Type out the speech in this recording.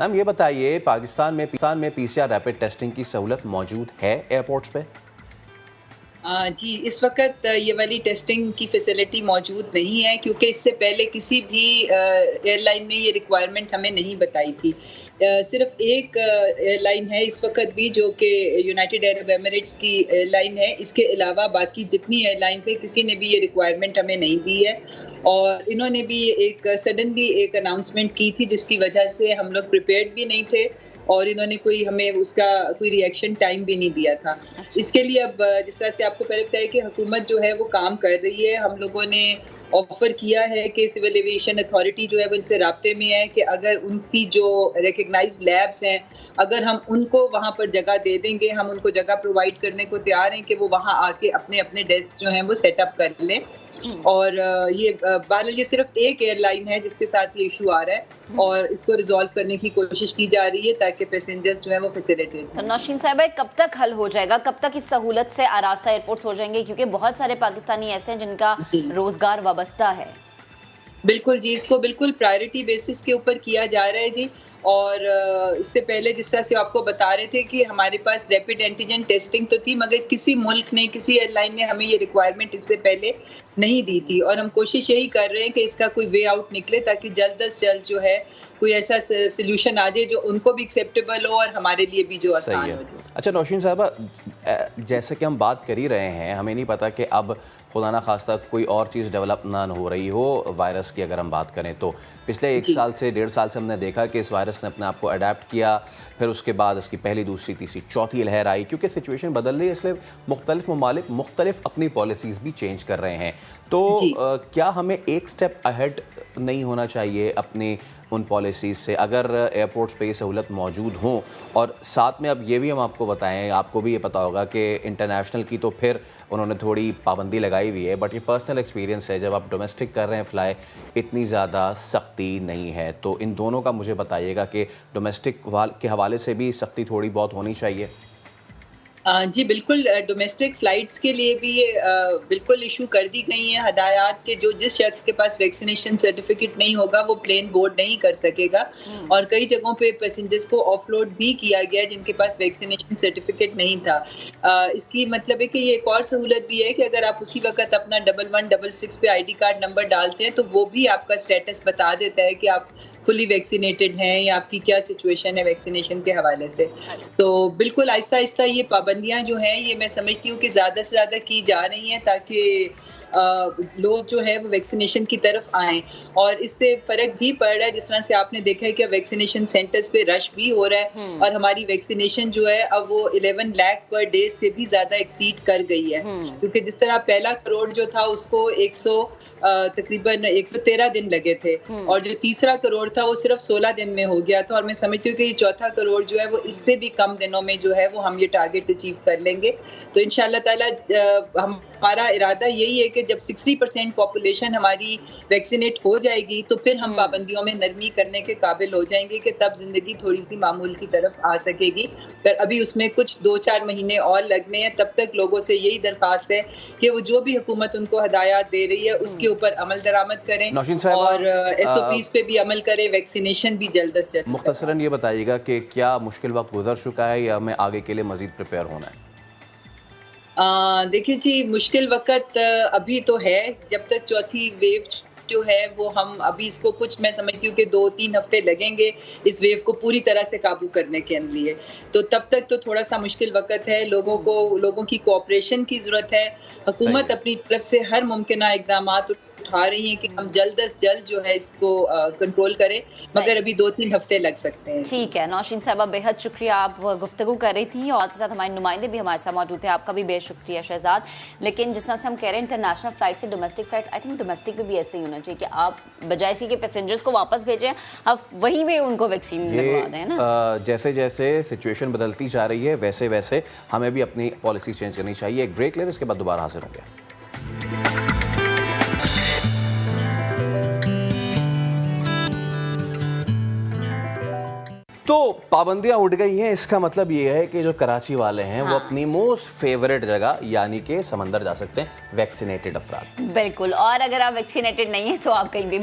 Ma'am ये बताइए, पाकिस्तान में पीसीआर रैपिड टेस्टिंग की सहूलत मौजूद है एयरपोर्ट्स पे? जी, इस वक़्त ये वाली टेस्टिंग की फ़ैसिलिटी मौजूद नहीं है, क्योंकि इससे पहले किसी भी एयरलाइन ने ये रिक्वायरमेंट हमें नहीं बताई थी। सिर्फ़ एक एयरलाइन है इस वक़्त भी, जो कि यूनाइटेड अरब एमिरेट्स की एयरलाइन है। इसके अलावा बाकी जितनी एयरलाइंस हैं, किसी ने भी ये रिक्वायरमेंट हमें नहीं दी है। और इन्होंने भी एक सडनली एक अनाउंसमेंट की थी, जिसकी वजह से हम लोग प्रिपेयर्ड भी नहीं थे और इन्होंने कोई हमें उसका कोई रिएक्शन टाइम भी नहीं दिया था। इसके लिए अब जिस तरह से आपको पहले बताया कि हुकूमत जो है वो काम कर रही है। हम लोगों ने ऑफ़र किया है कि सिविल एविएशन अथॉरिटी जो है वो इनसे राब्ते में है कि अगर उनकी जो रिकॉग्नाइज्ड लैब्स हैं, अगर हम उनको वहाँ पर जगह दे देंगे, हम उनको जगह प्रोवाइड करने को तैयार हैं कि वो वहाँ आके अपने-अपने डेस्क जो हैं वो सेटअप कर लें। और ये बहरहाल ये सिर्फ एक एयरलाइन है जिसके साथ ये इशू आ रहा है और इसको रिजॉल्व करने की कोशिश की जा रही है ताकि पैसेंजर्स जो है वो फैसिलिटेट तो नौशीन साहब, कब तक हल हो जाएगा, कब तक इस सहूलत से आरास्ता एयरपोर्ट्स हो जाएंगे, क्योंकि बहुत सारे पाकिस्तानी ऐसे हैं जिनका रोजगार वाबस्ता है। बिल्कुल जी, इसको बिल्कुल प्रायोरिटी बेसिस के ऊपर किया जा रहा है जी। और इससे पहले जिस तरह से आपको बता रहे थे कि हमारे पास रैपिड एंटीजन टेस्टिंग तो थी, मगर किसी मुल्क ने, किसी एयरलाइन ने हमें ये रिक्वायरमेंट इससे पहले नहीं दी थी। और हम कोशिश यही कर रहे हैं कि इसका कोई वे आउट निकले ताकि जल्द से जल्द जो है कोई ऐसा सोल्यूशन आ जाए जो उनको भी एक्सेप्टेबल हो और हमारे लिए भी जो आसान हो। अच्छा नौशीन साहबा, जैसे कि हम बात कर ही रहे हैं, हमें नहीं पता कि अब खुदा ना खास्ता कोई और चीज़ डेवलप ना हो रही हो वायरस की। अगर हम बात करें तो पिछले 1 साल से 1.5 साल से हमने देखा कि इस वायरस ने अपने आप को अडेप्ट किया, फिर उसके बाद इसकी पहली, दूसरी, तीसरी, चौथी लहर आई। क्योंकि सिचुएशन बदल रही है, इसलिए मुख्तलिफ ममालिक मुख्तलिफ अपनी पॉलिसीज़ भी चेंज कर रहे हैं। तो क्या हमें एक स्टेप अहेड नहीं होना चाहिए अपनी उन पॉलिसीज़ से, अगर एयरपोर्ट्स पे ये सहूलत मौजूद हो? और साथ में अब ये भी हम आपको बताएं, आपको भी ये पता होगा कि इंटरनेशनल की तो फिर उन्होंने थोड़ी पाबंदी लगाई हुई है, बट ये पर्सनल एक्सपीरियंस है, जब आप डोमेस्टिक कर रहे हैं फ़्लाई, इतनी ज़्यादा सख्ती नहीं है। तो इन दोनों का मुझे बताइएगा कि डोमेस्टिक के हवाले से भी सख्ती थोड़ी बहुत होनी चाहिए। जी बिल्कुल, डोमेस्टिक फ़्लाइट्स के लिए भी ये बिल्कुल इशू कर दी गई हैं हदायत के जिस शख्स के पास वैक्सीनेशन सर्टिफिकेट नहीं होगा वो प्लेन बोर्ड नहीं कर सकेगा। और कई जगहों पे पैसेंजर्स को ऑफलोड भी किया गया जिनके पास वैक्सीनेशन सर्टिफिकेट नहीं था। इसकी मतलब है कि ये एक और सहूलत भी है कि अगर आप उसी वक्त अपना 1166 पे ID कार्ड नंबर डालते हैं तो वो भी आपका स्टेटस बता देता है कि आप फुली वैक्सीनेटेड हैं या आपकी क्या सिचुएशन है वैक्सीनेशन के हवाले से। तो बिल्कुल आहिस्ता आहिस्ता ये पाबंदियां जो हैं ये मैं समझती हूँ कि ज़्यादा से ज़्यादा की जा रही हैं ताकि लोग जो है वो वैक्सीनेशन की तरफ आएँ। और इससे फ़र्क भी पड़ रहा है, जिस तरह से आपने देखा है कि वैक्सीनेशन सेंटर्स पे रश भी हो रहा है और हमारी वैक्सीनेशन जो है अब वो 11 लाख पर डे से भी ज़्यादा एक्सीड कर गई है। क्योंकि जिस तरह पहला करोड़ जो था उसको तकरीबन 113 दिन लगे थे और जो तीसरा करोड़ था वो सिर्फ 16 दिन में हो गया था। और मैं समझती हूँ कि ये चौथा करोड़ जो है वो इससे भी कम दिनों में जो है वो हम ये टारगेट अचीव कर लेंगे। तो इंशाअल्लाह ताला हमारा इरादा यही है कि जब 60% पॉपुलेशन हमारी वैक्सीनेट हो जाएगी तो फिर हम पाबंदियों में नरमी करने के काबिल हो जाएंगे कि तब जिंदगी थोड़ी सी मामूल की तरफ आ सकेगी। पर अभी उसमें कुछ 2-4 महीने और लगने हैं। तब तक लोगों से यही दरख्वास्त है कि वो जो भी हुकूमत उनको हदायत दे रही है उसके ऊपर अमल दरामद करें और SOPs पे भी अमल करें, वैक्सीनेशन भी जल्द से जल्द। मुख्तसरन ये बताइएगा कि क्या मुश्किल वक्त गुजर चुका है या हमें आगे के लिए मजीद प्रिपेयर होना है? देखिए जी, मुश्किल वक़्त अभी तो है। जब तक चौथी वेव जो है वो हम अभी इसको कुछ मैं समझती हूँ कि 2-3 हफ्ते लगेंगे इस वेव को पूरी तरह से काबू करने के लिए। तो तब तक तो थोड़ा सा मुश्किल वक़्त है। लोगों की कोऑपरेशन की ज़रूरत है। हुकूमत अपनी तरफ से हर मुमकिना इक़दामात उठा रही हैं कि हम जल्द से जल्द जो है इसको कंट्रोल करें, मगर अभी 2-3 हफ्ते लग सकते हैं। ठीक है नौशीन साहबा, बेहद शुक्रिया, आप गुफ्तगू कर रही थी और साथ हमारे नुमाइंदे भी हमारे साथ मौजूद थे, आपका भी बेहद शुक्रिया शहजाद। लेकिन जिस तरह से हम कह रहे हैं इंटरनेशनल फ्लाइट से domestic flight, I think domestic पे भी ऐसे ही होना चाहिए कि आप बजाय इसी के पैसेंजर्स को वापस भेजें, आप वहीं में उनको वैक्सीन लगवा दें ना। जैसे जैसे सिचुएशन बदलती जा रही है वैसे वैसे हमें भी अपनी पॉलिसी चेंज करनी चाहिए। एक ब्रेक ले, इसके बाद दोबारा हाजिर होंगे। तो पाबंदियां उठ गई हैं, इसका मतलब ये है कि जो कराची वाले हैं वो अपनी मोस्ट फेवरेट जगह यानी कि समंदर जा सकते हैं, वैक्सीनेटेड अफराद। बिल्कुल, और अगर आप वैक्सीनेटेड नहीं है तो आप कहीं भी